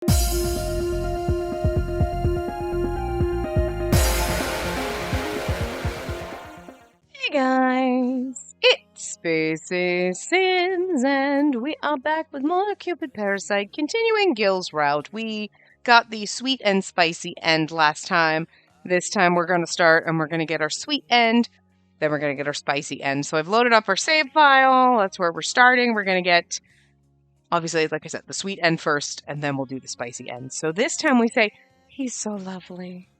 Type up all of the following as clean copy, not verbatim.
Hey guys, it's Spacey Sins, and we are back with more Cupid Parasite, continuing Gil's route. We got the sweet and spicy end last time. This time we're going to start and we're going to get our sweet end, then we're going to get our spicy end. So I've loaded up our save file. That's where we're starting. We're going to get, obviously, like I said, the sweet end first, and then we'll do the spicy end. So this time we say, he's so lovely.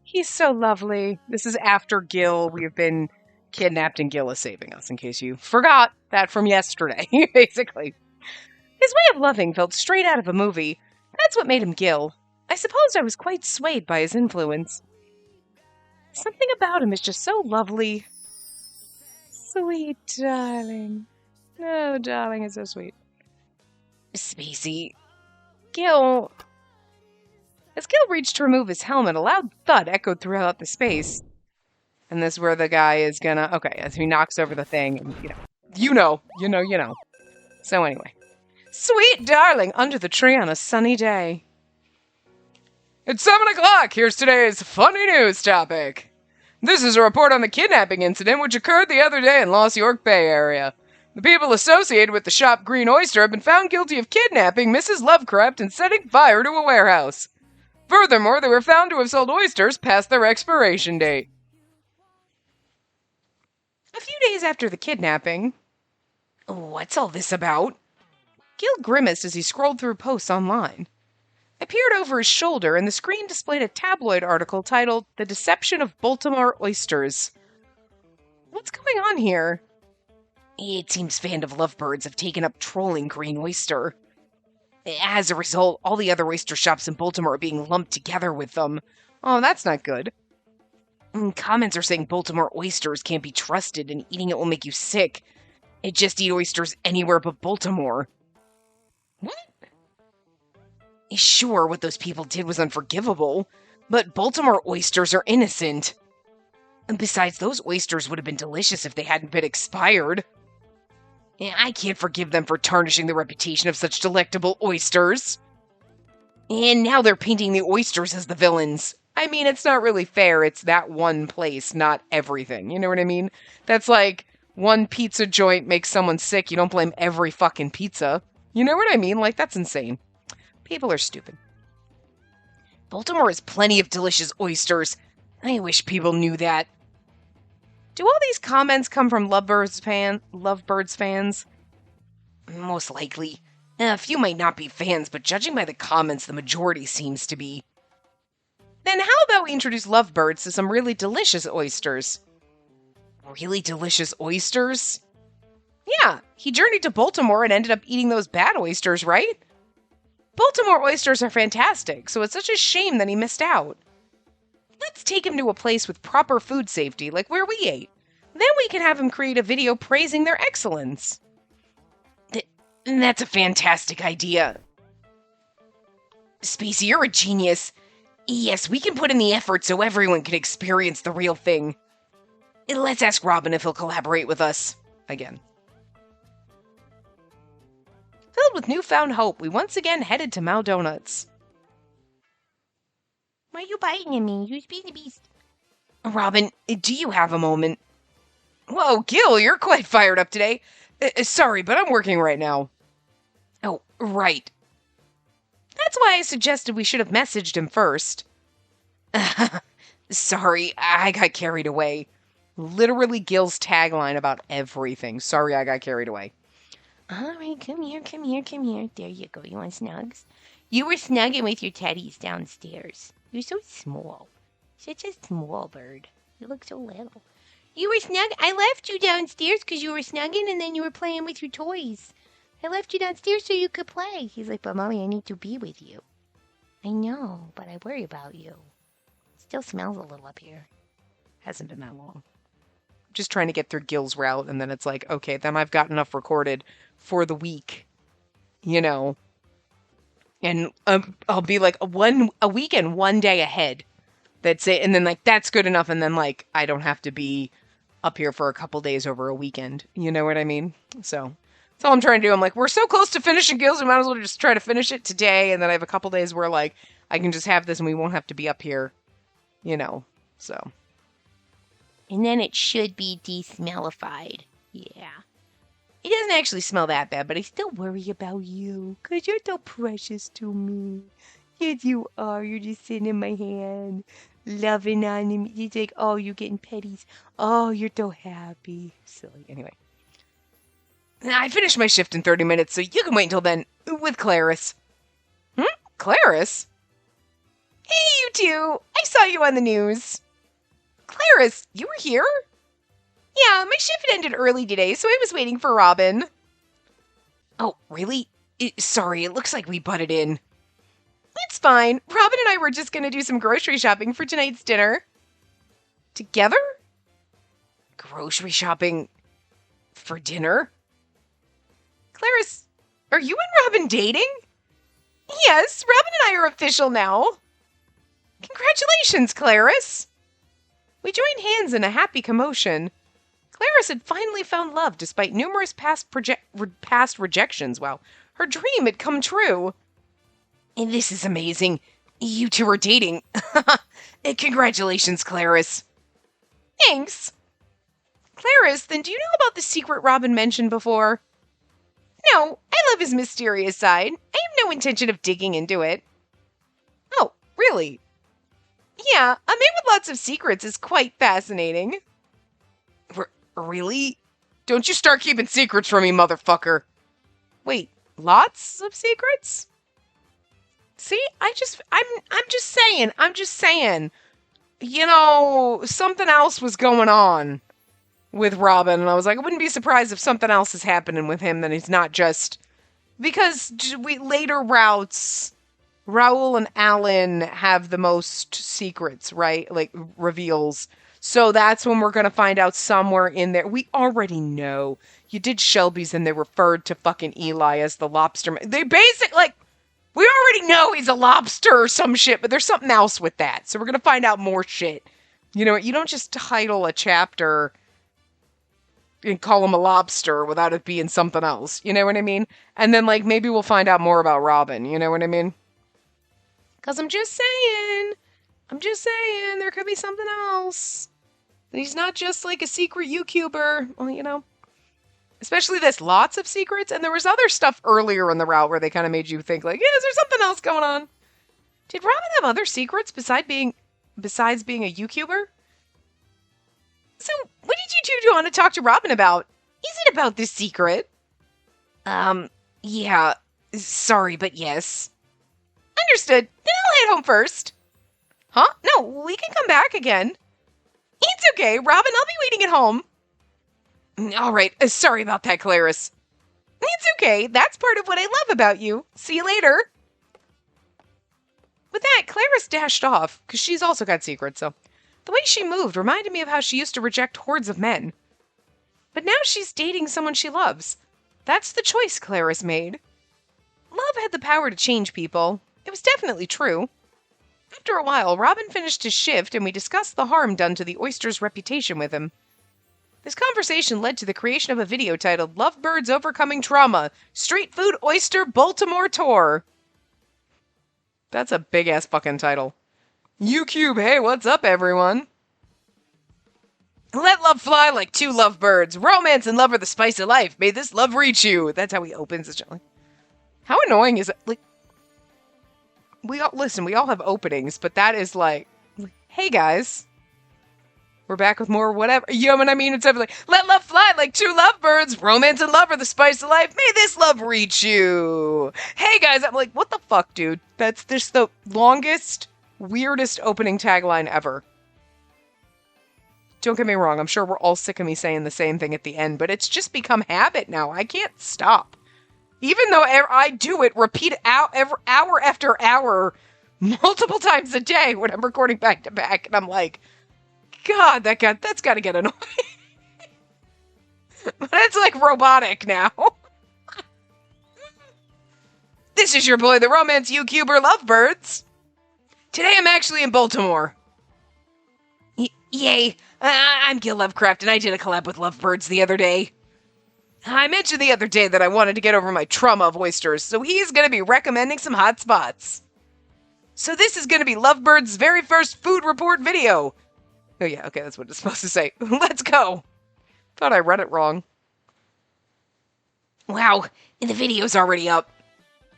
He's so lovely. This is after Gil. We have been kidnapped and Gil is saving us, in case you forgot that from yesterday, basically. His way of loving felt straight out of a movie. That's what made him Gil. I suppose I was quite swayed by his influence. Something about him is just so lovely. Sweet darling. Oh, darling, it's so sweet. Spacey. Gil. As Gil reached to remove his helmet, a loud thud echoed throughout the space. And this is where the guy is gonna... Okay, as he knocks over the thing, and, you know. So anyway. Sweet darling, under the tree on a sunny day. It's 7 o'clock. Here's today's funny news topic. This is a report on the kidnapping incident which occurred the other day in Los York Bay area. The people associated with the shop Green Oyster have been found guilty of kidnapping Mrs. Lovecraft and setting fire to a warehouse. Furthermore, they were found to have sold oysters past their expiration date. A few days after the kidnapping... What's all this about? Gil grimaced as he scrolled through posts online. I peered over his shoulder, and the screen displayed a tabloid article titled, The Deception of Baltimore Oysters. What's going on here? It seems fans of lovebirds have taken up trolling Green Oyster. As a result, all the other oyster shops in Baltimore are being lumped together with them. Oh, that's not good. Comments are saying Baltimore oysters can't be trusted and eating it will make you sick. Just eat oysters anywhere but Baltimore. What? Sure, what those people did was unforgivable, but Baltimore oysters are innocent. And besides, those oysters would have been delicious if they hadn't been expired. I can't forgive them for tarnishing the reputation of such delectable oysters. And now they're painting the oysters as the villains. I mean, it's not really fair. It's that one place, not everything. You know what I mean? That's like one pizza joint makes someone sick. You don't blame every fucking pizza. You know what I mean? Like, that's insane. People are stupid. Baltimore has plenty of delicious oysters. I wish people knew that. Do all these comments come from Lovebirds fans? Most likely. A few might not be fans, but judging by the comments, the majority seems to be. Then how about we introduce Lovebirds to some really delicious oysters? Really delicious oysters? Yeah, he journeyed to Baltimore and ended up eating those bad oysters, right? Baltimore oysters are fantastic, so it's such a shame that he missed out. Let's take him to a place with proper food safety, like where we ate. Then we can have him create a video praising their excellence. That's a fantastic idea. Spacey, you're a genius. Yes, we can put in the effort so everyone can experience the real thing. Let's ask Robin if he'll collaborate with us. Again. Filled with newfound hope, we once again headed to Mao Donuts. Why are you biting at me? You're being a beast. Robin, do you have a moment? Whoa, Gil, you're quite fired up today. Sorry, but I'm working right now. Oh, right. That's why I suggested we should have messaged him first. Sorry, I got carried away. Literally Gil's tagline about everything. Sorry, I got carried away. All right, come here. There you go. You want snugs? You were snugging with your teddies downstairs. You're so small. Such a small bird. You look so little. You were snug. I left you downstairs because you were snugging and then you were playing with your toys. I left you downstairs so you could play. He's like, but Mommy, I need to be with you. I know, but I worry about you. Still smells a little up here. Hasn't been that long. Just trying to get through Gil's route, and then it's like, okay, then I've got enough recorded for the week. You know. And I'll be like a week and 1 day ahead. That's it. And then like, that's good enough. And then like, I don't have to be up here for a couple days over a weekend. You know what I mean? So That's all I'm trying to do. I'm like, we're so close to finishing Gills, we might as well just try to finish it today, and then I have a couple days where, like, I can just have this and we won't have to be up here, so. And then it should be desmellified. Yeah. It doesn't actually smell that bad, but I still worry about you, because you're so precious to me. Yes, you are. You're just sitting in my hand, loving on me. It's like, oh, you're getting petties. Oh, you're so happy. Silly. Anyway. I finished my shift in 30 minutes, so you can wait until then with Clarice. Clarice? Hey, you two. I saw you on the news. Clarice, you were here? Yeah, my shift ended early today, so I was waiting for Robin. Oh, really? Sorry, it looks like we butted in. It's fine. Robin and I were just going to do some grocery shopping for tonight's dinner. Together? Grocery shopping for dinner? Clarice, are you and Robin dating? Yes, Robin and I are official now. Congratulations, Clarice. We joined hands in a happy commotion. Clarice had finally found love despite numerous past rejections. Wow, her dream had come true. And this is amazing. You two are dating. Congratulations, Clarice. Thanks. Clarice, then do you know about the secret Robin mentioned before? No, I love his mysterious side. I have no intention of digging into it. Oh, really? Yeah, a man with lots of secrets is quite fascinating. Really? Don't you start keeping secrets from me, motherfucker. Wait, lots of secrets? See, I'm just saying. Something else was going on with Robin, and I was like, I wouldn't be surprised if something else is happening with him, that he's not just... Because we later routes, Raoul and Alan have the most secrets, right? Like, reveals. So that's when we're going to find out somewhere in there. We already know. You did Shelby's and they referred to fucking Eli as the lobster man. They we already know he's a lobster or some shit, but there's something else with that. So we're going to find out more shit. You know, you don't just title a chapter and call him a lobster without it being something else. You know what I mean? And then, maybe we'll find out more about Robin. You know what I mean? Because I'm just saying, there could be something else. He's not just, a secret YouTuber. Well, especially this. Lots of secrets. And there was other stuff earlier in the route where they kind of made you think, is there something else going on? Did Robin have other secrets besides being a YouTuber? So, what did you two want to talk to Robin about? Is it about this secret? Yeah. Sorry, but yes. Understood. Then I'll head home first. Huh? No, we can come back again. It's okay, Robin. I'll be waiting at home. All right. Sorry about that, Clarice. It's okay. That's part of what I love about you. See you later. With that, Clarice dashed off, because she's also got secrets, so... The way she moved reminded me of how she used to reject hordes of men. But now she's dating someone she loves. That's the choice Clarice made. Love had the power to change people. It was definitely true. After a while, Robin finished his shift and we discussed the harm done to the oyster's reputation with him. This conversation led to the creation of a video titled Lovebirds Overcoming Trauma, Street Food Oyster Baltimore Tour. That's a big-ass fucking title. UCube, hey, what's up, everyone? Let love fly like two lovebirds. Romance and love are the spice of life. May this love reach you. That's how he opens the show. How annoying is it? We all have openings, but that is hey guys, we're back with more whatever. You know what I mean? It's let love fly like two lovebirds. Romance and love are the spice of life. May this love reach you. Hey guys, I'm what the fuck, dude? That's just the longest, weirdest opening tagline ever. Don't get me wrong, I'm sure we're all sick of me saying the same thing at the end, but it's just become habit now. I can't stop. Even though I do it, repeat hour after hour, multiple times a day when I'm recording back to back, and I'm God, that's got to get annoying. But it's robotic now. This is your boy, the Romance YouTuber Lovebirds. Today I'm actually in Baltimore. Yay. I'm Gil Lovecraft, and I did a collab with Lovebirds the other day. I mentioned the other day that I wanted to get over my trauma of oysters, so he's going to be recommending some hot spots. So this is going to be Lovebird's very first food report video. Oh yeah, okay, that's what it's supposed to say. Let's go. Thought I read it wrong. Wow, the video's already up.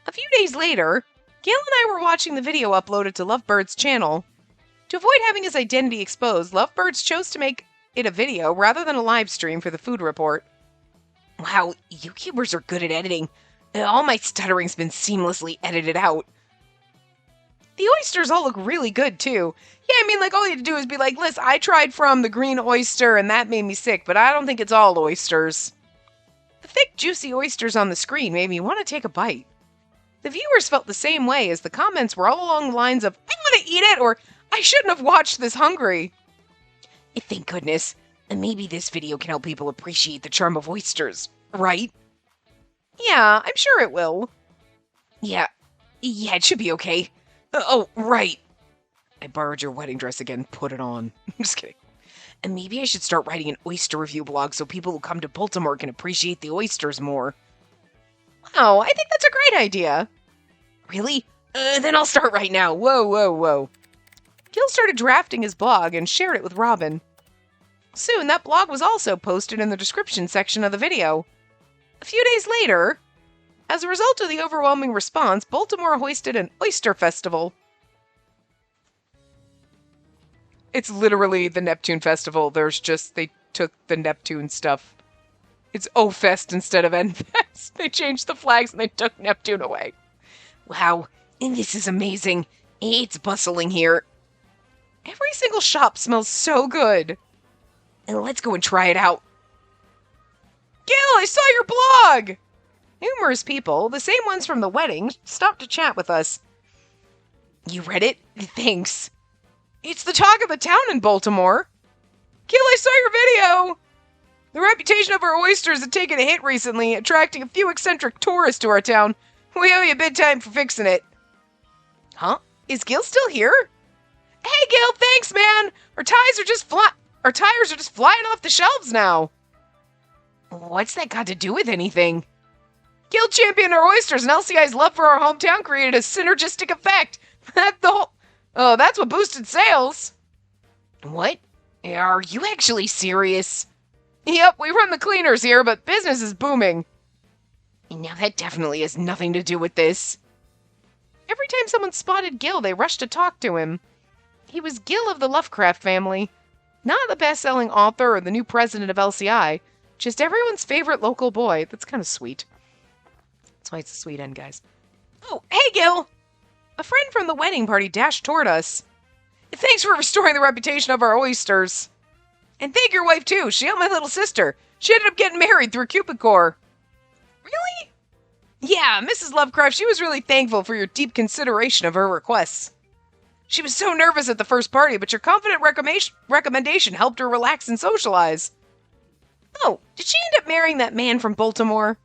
A few days later, Gil and I were watching the video uploaded to Lovebird's channel. To avoid having his identity exposed, Lovebirds chose to make it a video rather than a live stream for the food report. Wow, YouTubers are good at editing. All my stuttering's been seamlessly edited out. The oysters all look really good, too. Yeah, I mean, like, all you have to do is be like, listen, I tried from the green oyster and that made me sick, but I don't think it's all oysters. The thick, juicy oysters on the screen made me want to take a bite. The viewers felt the same way, as the comments were all along the lines of, I want to eat it, or I shouldn't have watched this hungry. Thank goodness. Maybe this video can help people appreciate the charm of oysters, right? Yeah, I'm sure it will. Yeah, it should be okay. Oh, right. I borrowed your wedding dress again. Put it on. I'm just kidding. And maybe I should start writing an oyster review blog so people who come to Baltimore can appreciate the oysters more. Wow, I think that's a great idea. Really? Then I'll start right now. Whoa. Gil started drafting his blog and shared it with Robin. Soon, that blog was also posted in the description section of the video. A few days later, as a result of the overwhelming response, Baltimore hoisted an oyster festival. It's literally the Neptune Festival. They took the Neptune stuff. It's O-Fest instead of N-Fest. They changed the flags and they took Neptune away. Wow, this is amazing. It's bustling here. Every single shop smells so good. Let's go and try it out. Gil, I saw your blog! Numerous people, the same ones from the wedding, stopped to chat with us. You read it? Thanks. It's the talk of the town in Baltimore. Gil, I saw your video! The reputation of our oysters had taken a hit recently, attracting a few eccentric tourists to our town. We owe you big time for fixing it. Huh? Is Gil still here? Hey, Gil, thanks, man! Our tires are just flying off the shelves now. What's that got to do with anything? Gil championed our oysters, and LCI's love for our hometown created a synergistic effect. That's what boosted sales. What? Are you actually serious? Yep, we run the cleaners here, but business is booming. Now that definitely has nothing to do with this. Every time someone spotted Gil, they rushed to talk to him. He was Gil of the Lovecraft family. Not the best-selling author or the new president of LCI, just everyone's favorite local boy. That's kind of sweet. That's why it's a sweet end, guys. Oh, hey, Gil! A friend from the wedding party dashed toward us. Thanks for restoring the reputation of our oysters. And thank your wife, too. She helped my little sister. She ended up getting married through Cupid Corps. Really? Yeah, Mrs. Lovecraft, she was really thankful for your deep consideration of her requests. She was so nervous at the first party, but your confident recommendation helped her relax and socialize. Oh, did she end up marrying that man from Baltimore?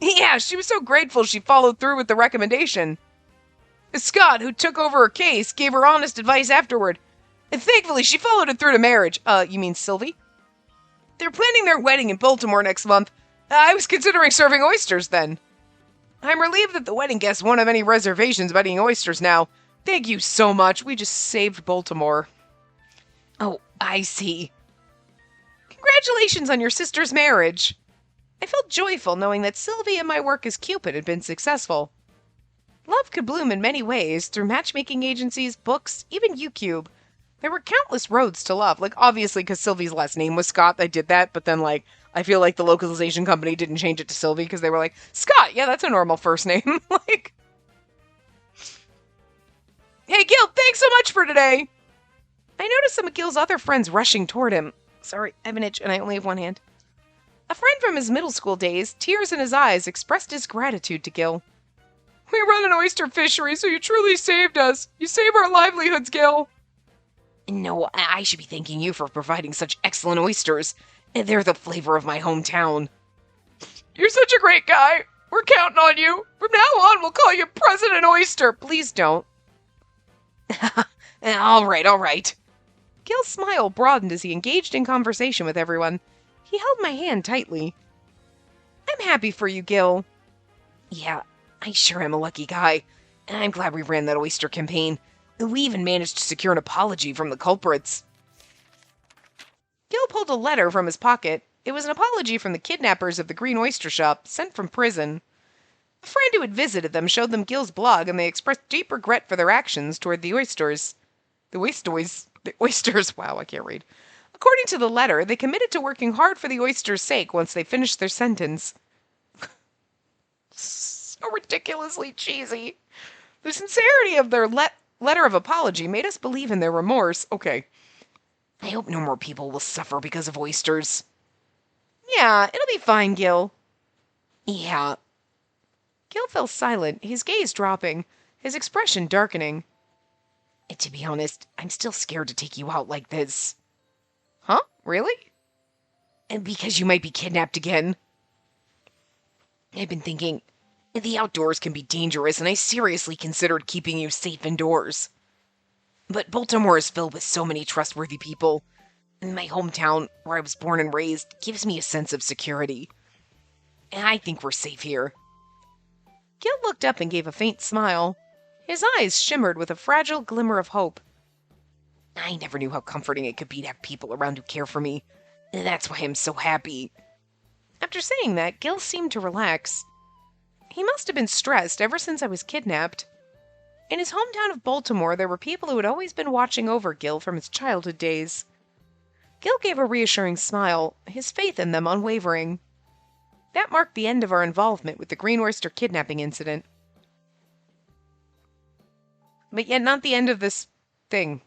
Yeah, she was so grateful she followed through with the recommendation. Scott, who took over her case, gave her honest advice afterward. And thankfully, she followed it through to marriage. You mean Sylvie? They're planning their wedding in Baltimore next month. I was considering serving oysters then. I'm relieved that the wedding guests won't have any reservations about eating oysters now. Thank you so much. We just saved Baltimore. Oh, I see. Congratulations on your sister's marriage. I felt joyful knowing that Sylvie and my work as Cupid had been successful. Love could bloom in many ways, through matchmaking agencies, books, even YouCube. There were countless roads to love. Like, obviously, because Sylvie's last name was Scott, they did that, but then, like, I feel like the localization company didn't change it to Sylvie because they were like, Scott, yeah, that's a normal first name. Like, hey, Gil, thanks so much for today. I noticed some of Gil's other friends rushing toward him. Sorry, I have an itch and I only have one hand. A friend from his middle school days, tears in his eyes, expressed his gratitude to Gil. We run an oyster fishery, so you truly saved us. You save our livelihoods, Gil. No, I should be thanking you for providing such excellent oysters. They're the flavor of my hometown. You're such a great guy. We're counting on you. From now on, we'll call you President Oyster. Please don't. All right. Gil's smile broadened as he engaged in conversation with everyone. He held my hand tightly. I'm happy for you, Gil. Yeah, I sure am a lucky guy. And I'm glad we ran that oyster campaign. We even managed to secure an apology from the culprits. Gil pulled a letter from his pocket. It was an apology from the kidnappers of the Green Oyster Shop, sent from prison. A friend who had visited them showed them Gil's blog, and they expressed deep regret for their actions toward the oysters. The oysters, wow, I can't read. According to the letter, they committed to working hard for the oysters' sake once they finished their sentence. So ridiculously cheesy. The sincerity of their letter of apology made us believe in their remorse. Okay. I hope no more people will suffer because of oysters. Yeah, it'll be fine, Gil. Yeah. Gil fell silent, his gaze dropping, his expression darkening. And to be honest, I'm still scared to take you out like this. Huh? Really? And because you might be kidnapped again. I've been thinking, the outdoors can be dangerous, and I seriously considered keeping you safe indoors. But Baltimore is filled with so many trustworthy people. And my hometown, where I was born and raised, gives me a sense of security. And I think we're safe here. Gil looked up and gave a faint smile. His eyes shimmered with a fragile glimmer of hope. I never knew how comforting it could be to have people around who care for me. That's why I'm so happy. After saying that, Gil seemed to relax. He must have been stressed ever since I was kidnapped. In his hometown of Baltimore, there were people who had always been watching over Gil from his childhood days. Gil gave a reassuring smile, his faith in them unwavering. That marked the end of our involvement with the Green Oyster kidnapping incident. But yet not the end of this thing.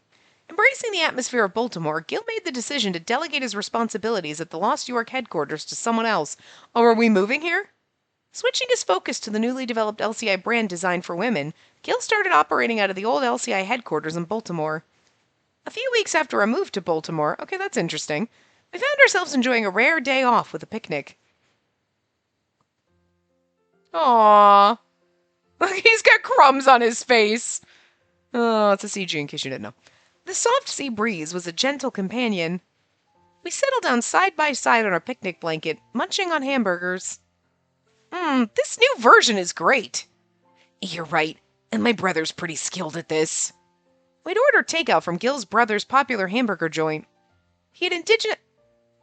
Embracing the atmosphere of Baltimore, Gil made the decision to delegate his responsibilities at the Lost York headquarters to someone else. Oh, are we moving here? Switching his focus to the newly developed LCI brand designed for women, Gil started operating out of the old LCI headquarters in Baltimore. A few weeks after our move to Baltimore, okay, that's interesting, we found ourselves enjoying a rare day off with a picnic. Aww. Look, he's got crumbs on his face. Oh, it's a CG in case you didn't know. The soft sea breeze was a gentle companion. We settled down side by side on our picnic blanket, munching on hamburgers. This new version is great. You're right, and my brother's pretty skilled at this. We'd ordered takeout from Gil's brother's popular hamburger joint. He had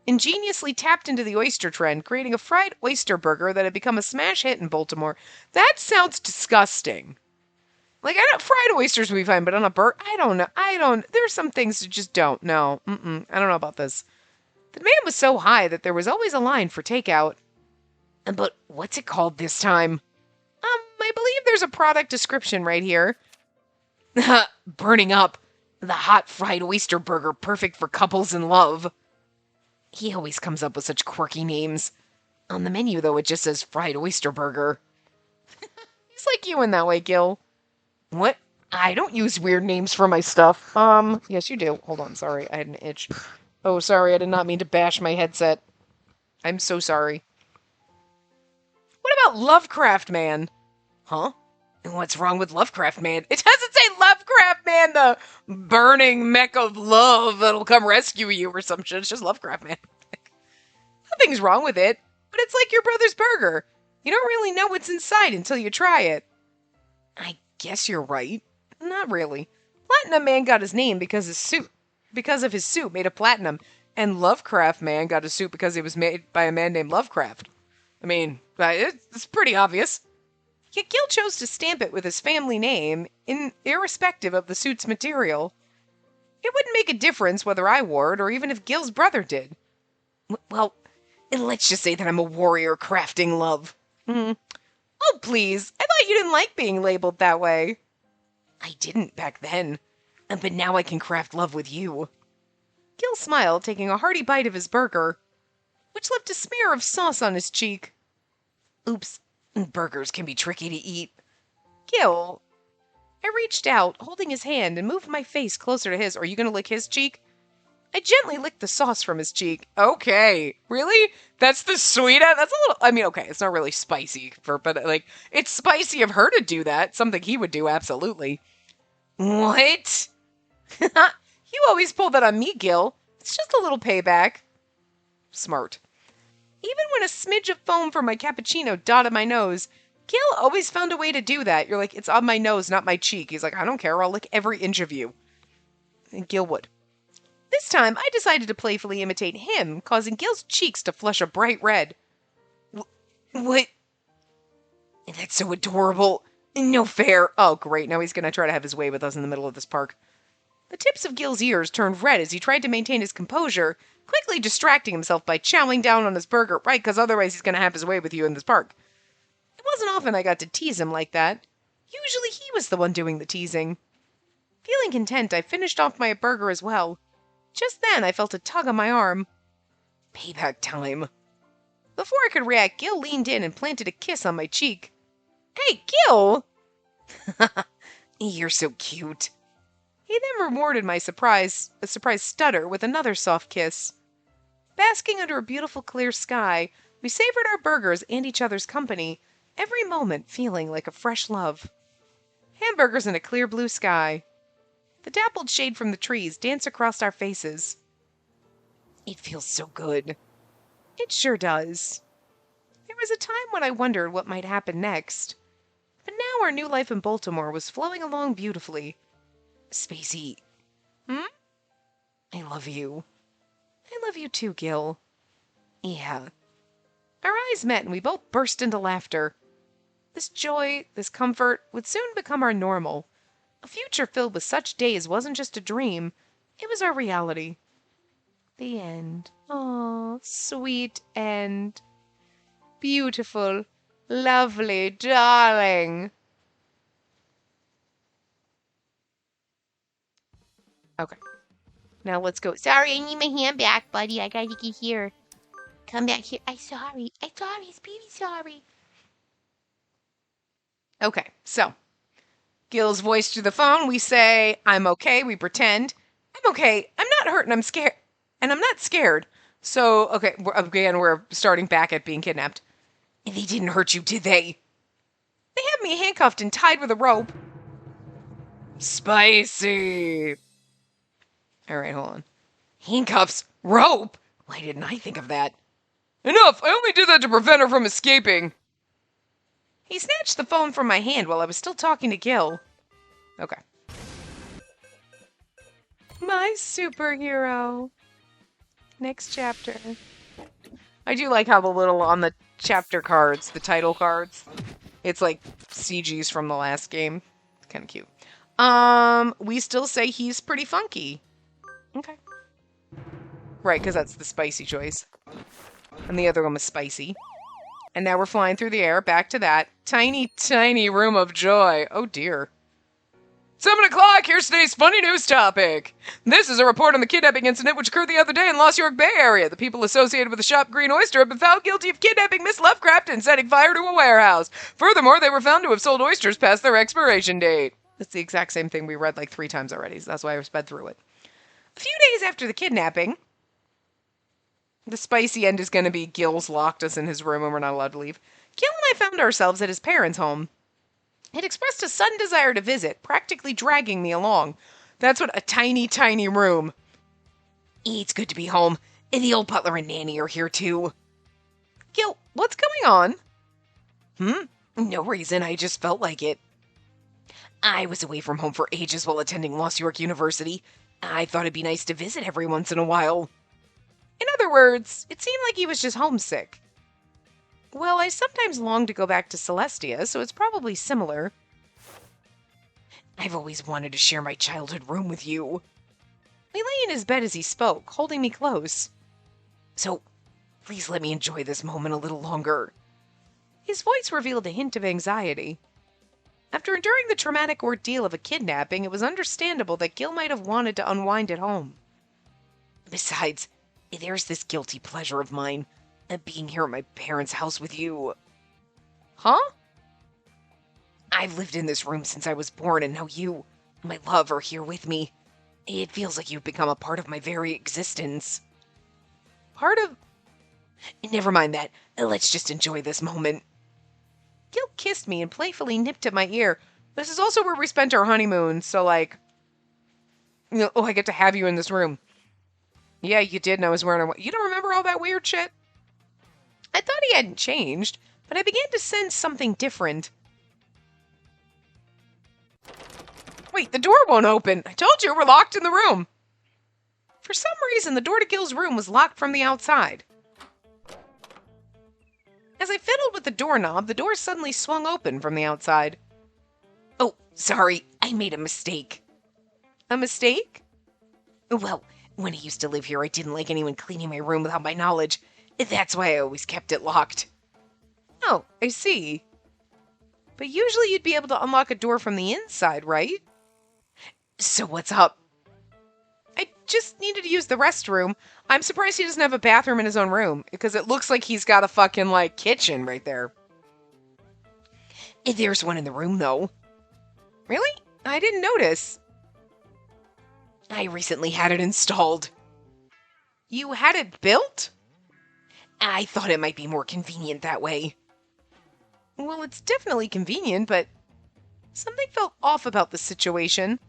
ingeniously tapped into the oyster trend, creating a fried oyster burger that had become a smash hit in Baltimore. That sounds disgusting. Like, fried oysters would be fine, but on a burger, I don't know. There's some things that just don't. No, I don't know about this. The demand was so high that there was always a line for takeout. But what's it called this time? I believe there's a product description right here. Burning up. The hot fried oyster burger, perfect for couples in love. He always comes up with such quirky names. On the menu, though, it just says fried oyster burger. He's like you in that way, Gil. What? I don't use weird names for my stuff. Yes, you do. Hold on, sorry, I had an itch. Oh, sorry, I did not mean to bash my headset. I'm so sorry. What about Lovecraft Man? Huh? And what's wrong with Lovecraft Man? It doesn't say Lovecraft Man, the burning mech of love that'll come rescue you or some shit. It's just Lovecraft Man. Nothing's wrong with it, but it's like your brother's burger. You don't really know what's inside until you try it. I guess you're right. Not really. Platinum Man got his name because of his suit made of platinum, and Lovecraft Man got his suit because it was made by a man named Lovecraft. I mean, it's pretty obvious. Yet Gil chose to stamp it with his family name, irrespective of the suit's material. It wouldn't make a difference whether I wore it or even if Gil's brother did. Well, let's just say that I'm a warrior crafting love. Oh, please. I thought you didn't like being labeled that way. I didn't back then, but now I can craft love with you. Gil smiled, taking a hearty bite of his burger, which left a smear of sauce on his cheek. Oops, burgers can be tricky to eat. Gil. I reached out, holding his hand, and moved my face closer to his. Are you going to lick his cheek? I gently licked the sauce from his cheek. Okay. Really? That's the sweet? That's a little, I mean, okay, it's not really spicy, but like, it's spicy of her to do that. Something he would do, absolutely. What? You always pull that on me, Gil. It's just a little payback. Smart. Even when a smidge of foam from my cappuccino dotted my nose, Gil always found a way to do that. You're like, it's on my nose, not my cheek. He's like, I don't care, I'll lick every inch of you. And Gil would. This time, I decided to playfully imitate him, causing Gil's cheeks to flush a bright red. What? That's so adorable. No fair. Oh, great. Now he's going to try to have his way with us in the middle of this park. The tips of Gil's ears turned red as he tried to maintain his composure, quickly distracting himself by chowing down on his burger, right, because otherwise he's going to have his way with you in this park. It wasn't often I got to tease him like that. Usually he was the one doing the teasing. Feeling content, I finished off my burger as well. Just then, I felt a tug on my arm. Payback time. Before I could react, Gil leaned in and planted a kiss on my cheek. Hey, Gil! You're so cute. He then rewarded my surprise stutter with another soft kiss. Basking under a beautiful clear sky, we savored our burgers and each other's company, every moment feeling like a fresh love. Hamburgers in a clear blue sky. The dappled shade from the trees danced across our faces. It feels so good. It sure does. There was a time when I wondered what might happen next. But now our new life in Baltimore was flowing along beautifully. Spacey. I love you. I love you too, Gil. Yeah. Our eyes met and we both burst into laughter. This joy, this comfort, would soon become our normal. A future filled with such days wasn't just a dream, it was our reality. The end. Oh, sweet end. Beautiful, lovely, darling. Okay. Now let's go. Sorry, I need my hand back, buddy. I gotta get here. Come back here. I'm sorry. Baby, sorry. Okay, so Gil's voice through the phone. We say, I'm okay. We pretend. I'm okay. I'm not hurt and I'm scared. And I'm not scared. So, okay, we're starting back at being kidnapped. They didn't hurt you, did they? They have me handcuffed and tied with a rope. Spicy. All right, hold on. Handcuffs? Rope? Why didn't I think of that? Enough! I only did that to prevent her from escaping. He snatched the phone from my hand while I was still talking to Gil. Okay. My superhero. Next chapter. I do like how the little on the chapter cards, the title cards, it's like CGs from the last game. It's kind of cute. We still say he's pretty funky. Okay. Right, because that's the spicy choice. And the other one was spicy. And now we're flying through the air, back to that. Tiny, tiny room of joy. Oh dear. 7 o'clock, here's today's funny news topic. This is a report on the kidnapping incident which occurred the other day in Lost York Bay area. The people associated with the shop Green Oyster have been found guilty of kidnapping Miss Lovecraft and setting fire to a warehouse. Furthermore, they were found to have sold oysters past their expiration date. That's the exact same thing we read like 3 times already, so that's why I sped through it. A few days after the kidnapping, the spicy end is going to be Gil's locked us in his room and we're not allowed to leave. Gil and I found ourselves at his parents' home. He'd expressed a sudden desire to visit, practically dragging me along. That's what a tiny, tiny room. It's good to be home, and the old butler and nanny are here too. Gil, what's going on? No reason, I just felt like it. I was away from home for ages while attending Lost York University. I thought it'd be nice to visit every once in a while. In other words, it seemed like he was just homesick. Well, I sometimes long to go back to Celestia, so it's probably similar. I've always wanted to share my childhood room with you. He lay in his bed as he spoke, holding me close. So, please let me enjoy this moment a little longer. His voice revealed a hint of anxiety. After enduring the traumatic ordeal of a kidnapping, it was understandable that Gil might have wanted to unwind at home. Besides, there's this guilty pleasure of mine, being here at my parents' house with you. Huh? I've lived in this room since I was born, and now you, my love, are here with me. It feels like you've become a part of my very existence. Part of... Never mind that. Let's just enjoy this moment. Gil kissed me and playfully nipped at my ear. This is also where we spent our honeymoon, so like... I get to have you in this room. Yeah, you did, and I was wearing a... You don't remember all that weird shit? I thought he hadn't changed, but I began to sense something different. Wait, the door won't open. I told you we're locked in the room. For some reason, the door to Gil's room was locked from the outside. As I fiddled with the doorknob, the door suddenly swung open from the outside. Oh, sorry, I made a mistake. A mistake? Well, when I used to live here, I didn't like anyone cleaning my room without my knowledge. That's why I always kept it locked. Oh, I see. But usually you'd be able to unlock a door from the inside, right? So what's up? I just needed to use the restroom. I'm surprised he doesn't have a bathroom in his own room, because it looks like he's got a fucking, kitchen right there. There's one in the room, though. Really? I didn't notice. I recently had it installed. You had it built? I thought it might be more convenient that way. Well, it's definitely convenient, but something felt off about the situation.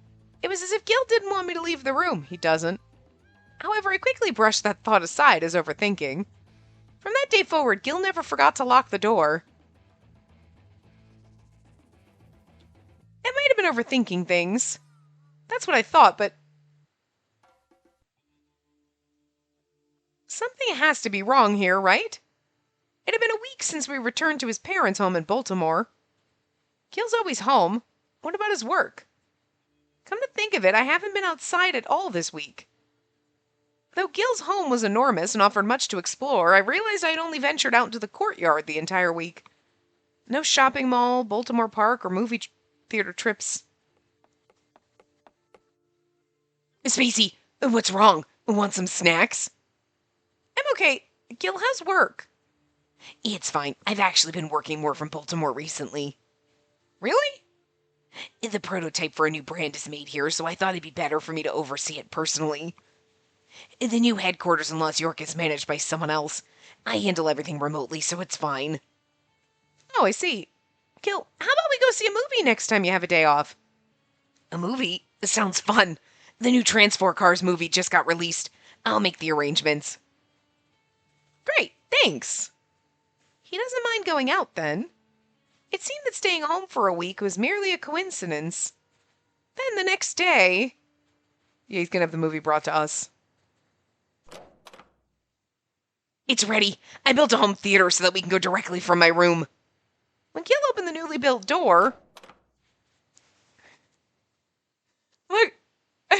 It was as if Gil didn't want me to leave the room. He doesn't. However, I quickly brushed that thought aside as overthinking. From that day forward, Gil never forgot to lock the door. It might have been overthinking things. That's what I thought, but something has to be wrong here, right? It had been a week since we returned to his parents' home in Baltimore. Gil's always home. What about his work? Come to think of it, I haven't been outside at all this week. Though Gil's home was enormous and offered much to explore, I realized I had only ventured out into the courtyard the entire week. No shopping mall, Baltimore Park, or movie theater trips. Spacey, what's wrong? Want some snacks? I'm okay. Gil has work. It's fine. I've actually been working more from Baltimore recently. Really? The prototype for a new brand is made here, so I thought it'd be better for me to oversee it personally. The new headquarters in Los York is managed by someone else. I handle everything remotely, so it's fine. Oh, I see. Gil, how about we go see a movie next time you have a day off? A movie? Sounds fun. The new Transform Cars movie just got released. I'll make the arrangements. Great, thanks. He doesn't mind going out, then. It seemed that staying home for a week was merely a coincidence. Then the next day... Yeah, he's gonna have the movie brought to us. It's ready. I built a home theater so that we can go directly from my room. When Gil opened the newly built door... Look,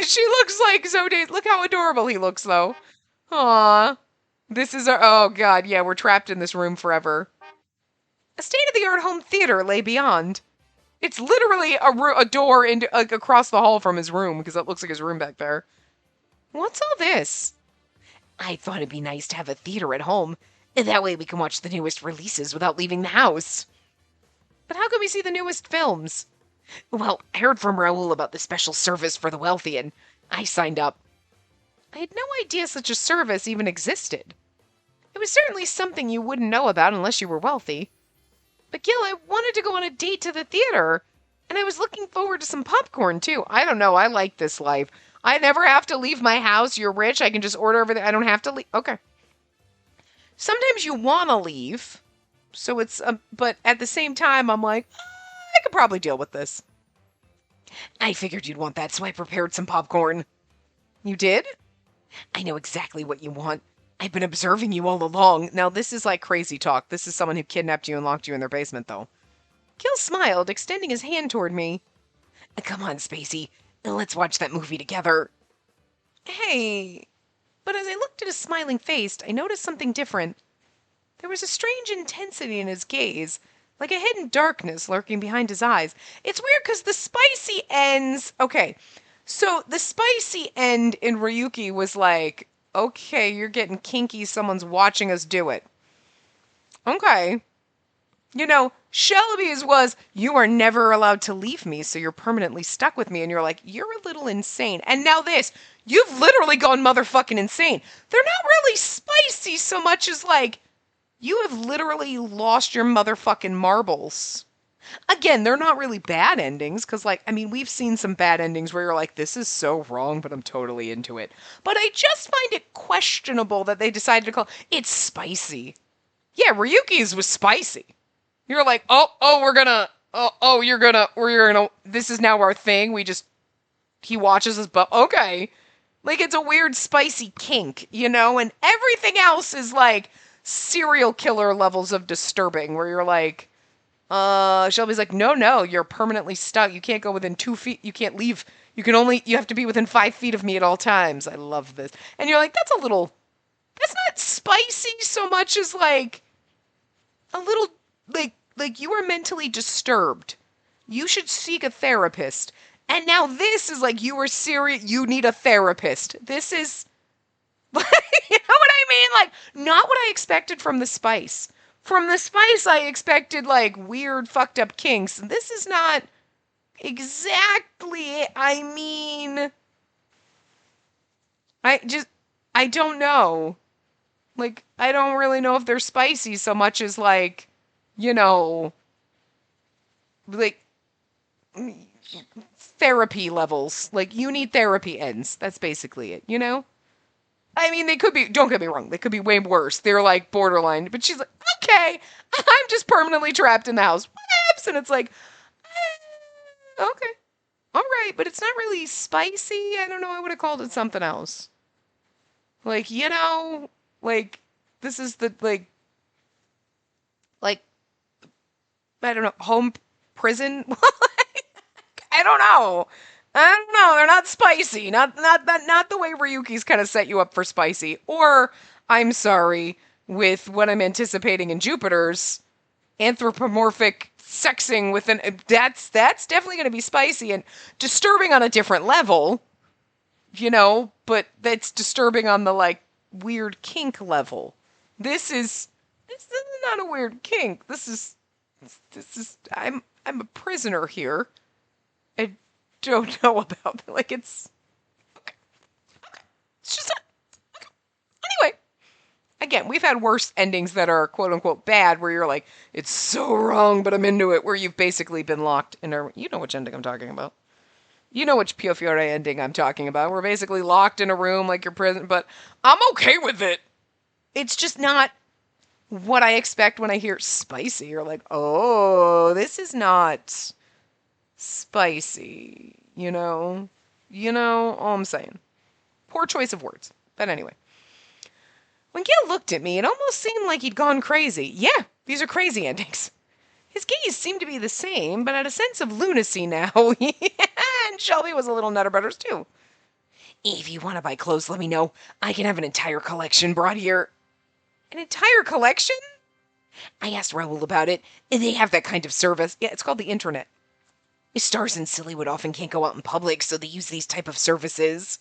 she looks like Zoe. Look how adorable he looks, though. Aww. This is our... Oh, God, yeah, we're trapped in this room forever. A state-of-the-art home theater lay beyond. It's literally a door into, across the hall from his room, because that looks like his room back there. What's all this? I thought it'd be nice to have a theater at home. That way we can watch the newest releases without leaving the house. But how can we see the newest films? Well, I heard from Raoul about the special service for the wealthy, and I signed up. I had no idea such a service even existed. It was certainly something you wouldn't know about unless you were wealthy. But Gil, I wanted to go on a date to the theater, and I was looking forward to some popcorn, too. I don't know, I like this life. I never have to leave my house. You're rich, I can just order everything. I don't have to leave. Okay. Sometimes you want to leave, so it's, but at the same time, I'm like, I could probably deal with this. I figured you'd want that, so I prepared some popcorn. You did? I know exactly what you want. I've been observing you all along. Now, this is like crazy talk. This is someone who kidnapped you and locked you in their basement, though. Gil smiled, extending his hand toward me. Come on, Spacey. Let's watch that movie together. Hey. But as I looked at his smiling face, I noticed something different. There was a strange intensity in his gaze, like a hidden darkness lurking behind his eyes. It's weird because the spicy ends... Okay, so the spicy end in Ryuki was like, okay, you're getting kinky, someone's watching us do it. Okay. You know, Shelby's was, you are never allowed to leave me, so you're permanently stuck with me, and you're like, you're a little insane. And now this, you've literally gone motherfucking insane. They're not really spicy so much as like, you have literally lost your motherfucking marbles. Again, they're not really bad endings, because, like, I mean, we've seen some bad endings where you're like, this is so wrong, but I'm totally into it. But I just find it questionable that they decided to call it's spicy. Yeah, Ryuki's was spicy. You're like, this is now our thing. He watches us, but okay. Like, it's a weird spicy kink, you know? And everything else is like serial killer levels of disturbing, where you're like, Shelby's like, no, you're permanently stuck. You can't go within 2 feet. You can't leave. You have to be within 5 feet of me at all times. I love this. And you're like, that's not spicy so much as like a little, like you are mentally disturbed. You should seek a therapist. And now this is like, you are serious. You need a therapist. This is, you know what I mean? Like, not what I expected from the spice. From the spice, I expected like weird, fucked up kinks. This is not exactly it. I mean, I don't know. Like, I don't really know if they're spicy so much as like, you know, like therapy levels. Like, you need therapy ends. That's basically it, you know? I mean, they could be, don't get me wrong, they could be way worse. They're like borderline. But she's like, okay, I'm just permanently trapped in the house. Whoops! And it's like, okay. All right, but it's not really spicy. I don't know. I would have called it something else. Like, you know, like, this is the, like, I don't know, home prison? I don't know. They're not spicy. Not the way Ryuki's kind of set you up for spicy. Or, I'm sorry, with what I'm anticipating in Jupiter's anthropomorphic sexing with that's definitely going to be spicy and disturbing on a different level, you know, but that's disturbing on the like weird kink level. This is not a weird kink. This is I'm a prisoner here. I don't know about like it's okay. It's just okay. Anyway. Again, we've had worse endings that are quote unquote bad, where you're like, it's so wrong, but I'm into it, where you've basically been locked in a, you know which ending I'm talking about. You know which Pio Fiore ending I'm talking about. We're basically locked in a room like you're prison, but I'm okay with it. It's just not what I expect when I hear spicy. You're like, oh, this is not spicy, you know? All I'm saying. Poor choice of words. But anyway. When Gil looked at me, it almost seemed like he'd gone crazy. Yeah, these are crazy endings. His gaze seemed to be the same, but had a sense of lunacy now. And Shelby was a little nutterbutters too. If you want to buy clothes, let me know. I can have an entire collection brought here. An entire collection? I asked Raoul about it. They have that kind of service. Yeah, it's called the internet. Stars in Sillywood often can't go out in public, so they use these type of services.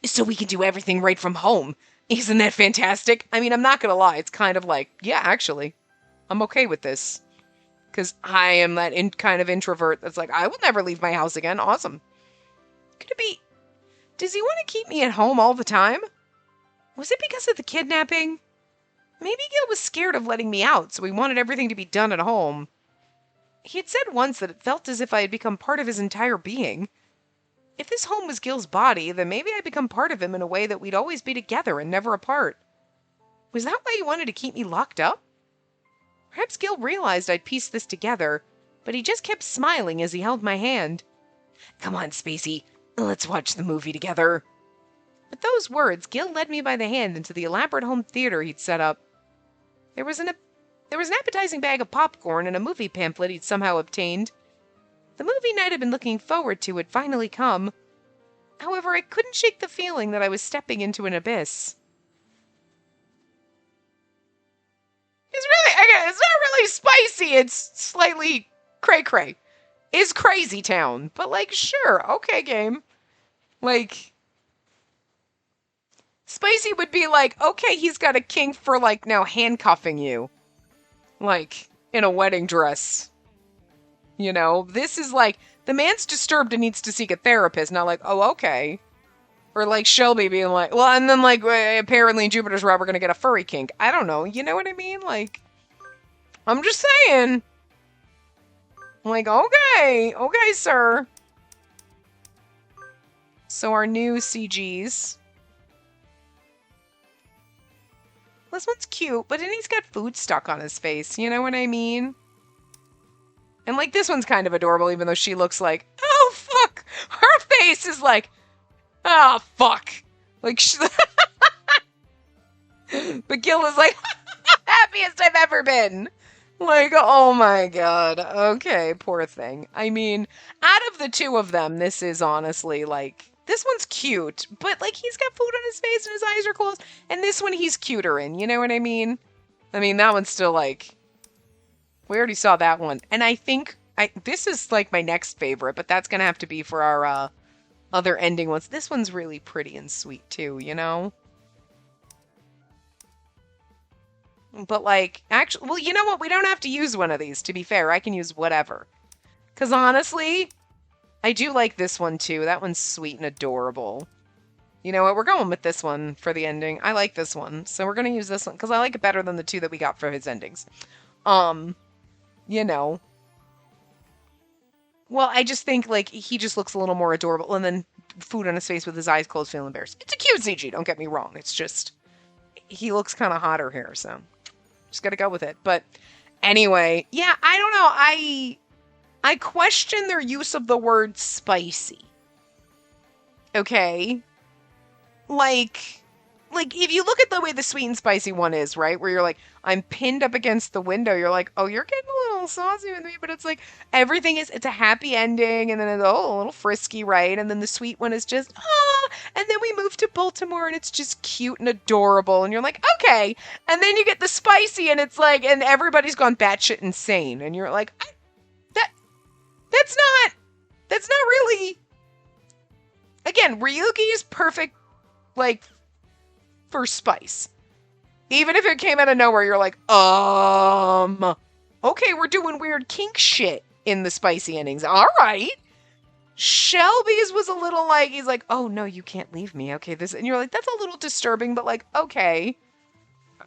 So we can do everything right from home. Isn't that fantastic? I mean, I'm not gonna lie. It's kind of like, yeah, actually, I'm okay with this. Because I am that kind of introvert that's like, I will never leave my house again. Awesome. Could it be... Does he want to keep me at home all the time? Was it because of the kidnapping? Maybe Gil was scared of letting me out, so he wanted everything to be done at home. He had said once that it felt as if I had become part of his entire being. If this home was Gil's body, then maybe I'd become part of him in a way that we'd always be together and never apart. Was that why he wanted to keep me locked up? Perhaps Gil realized I'd pieced this together, but he just kept smiling as he held my hand. Come on, Spacey, let's watch the movie together. With those words, Gil led me by the hand into the elaborate home theater he'd set up. There was an appetizing bag of popcorn and a movie pamphlet he'd somehow obtained. The movie night I'd been looking forward to had finally come. However, I couldn't shake the feeling that I was stepping into an abyss. It's not really spicy, it's slightly cray-cray. It's Crazy Town, but like, sure, okay, game. Like, spicy would be like, okay, he's got a kink for like now handcuffing you. Like, in a wedding dress. You know, this is like, the man's disturbed and needs to seek a therapist, not like, oh, okay. Or like Shelby being like, well, and then like, apparently in Jupiter's Rob we're gonna get a furry kink. I don't know, you know what I mean? Like, I'm just saying. Like, okay, sir. So our new CGs. This one's cute, but then he's got food stuck on his face. You know what I mean? And, like, this one's kind of adorable, even though she looks like, oh, fuck. Her face is like, oh, fuck. Like, but Gil is like, happiest I've ever been. Like, oh my god. Okay, poor thing. I mean, out of the two of them, this is honestly, like, this one's cute, but, like, he's got food on his face and his eyes are closed, and this one he's cuter in, you know what I mean? I mean, that one's still, like, we already saw that one. And I think, this is, like, my next favorite, but that's gonna have to be for our, other ending ones. This one's really pretty and sweet, too, you know? But, like, actually, well, you know what? We don't have to use one of these, to be fair. I can use whatever. Because, honestly, I do like this one, too. That one's sweet and adorable. You know what? We're going with this one for the ending. I like this one. So we're going to use this one, because I like it better than the two that we got for his endings. You know. Well, I just think, like, he just looks a little more adorable. And then food on his face with his eyes closed, feeling embarrassed. It's a cute CG, don't get me wrong. It's just, he looks kind of hotter here, so just gotta go with it. But anyway, yeah, I don't know. I question their use of the word spicy. Okay? Like, if you look at the way the sweet and spicy one is, right? Where you're like, I'm pinned up against the window. You're like, oh, you're getting a little saucy with me. But it's like, it's a happy ending. And then it's, oh, a little frisky, right? And then the sweet one is just, ah. And then we move to Baltimore and it's just cute and adorable. And you're like, okay. And then you get the spicy and it's like, and everybody's gone batshit insane. And you're like, that's not really. Again, Ryuki is perfect, like, for spice. Even if it came out of nowhere, you're like, okay, we're doing weird kink shit in the spicy endings. All right. Shelby's was a little like, he's like, oh no, you can't leave me. Okay, and you're like, that's a little disturbing, but like, okay.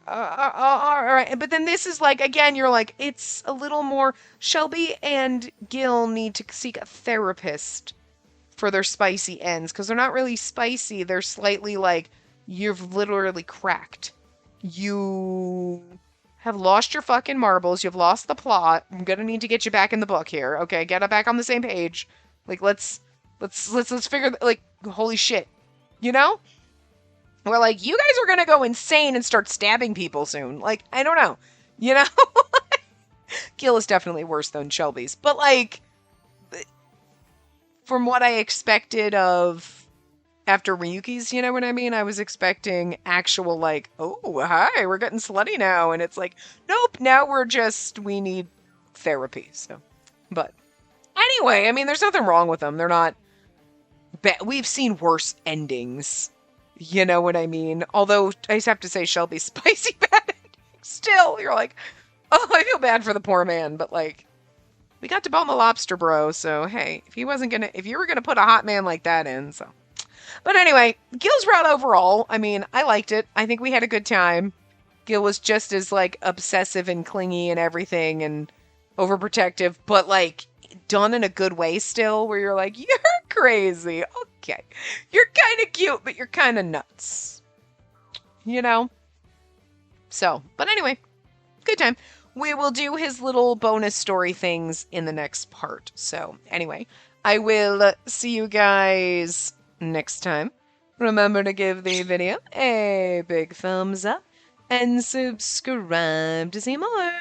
All right. But then this is like, again, you're like, it's a little more, Shelby and Gil need to seek a therapist for their spicy ends, because they're not really spicy. They're slightly like, you've literally cracked. You have lost your fucking marbles. You've lost the plot. I'm gonna need to get you back in the book here. Okay, get it back on the same page. Like, let's figure, like, holy shit. You know? We're like, you guys are gonna go insane and start stabbing people soon. Like, I don't know. You know? Gil is definitely worse than Shelby's. But, like, from what I expected of after Ryuki's, you know what I mean? I was expecting actual, like, oh, hi, we're getting slutty now. And it's like, nope, now we need therapy. So, but anyway, I mean, there's nothing wrong with them. They're not bad. We've seen worse endings. You know what I mean? Although, I just have to say, Shelby's spicy bad ending. Still, you're like, oh, I feel bad for the poor man. But, like, we got to bone the lobster, bro. So, hey, if you were gonna put a hot man like that in, so. But anyway, Gil's route overall, I mean, I liked it. I think we had a good time. Gil was just as, like, obsessive and clingy and everything and overprotective, but, like, done in a good way still, where you're like, you're crazy. Okay. You're kind of cute, but you're kind of nuts. You know? So, but anyway, good time. We will do his little bonus story things in the next part. So, anyway, I will see you guys next time. Remember to give the video a big thumbs up and subscribe to see more.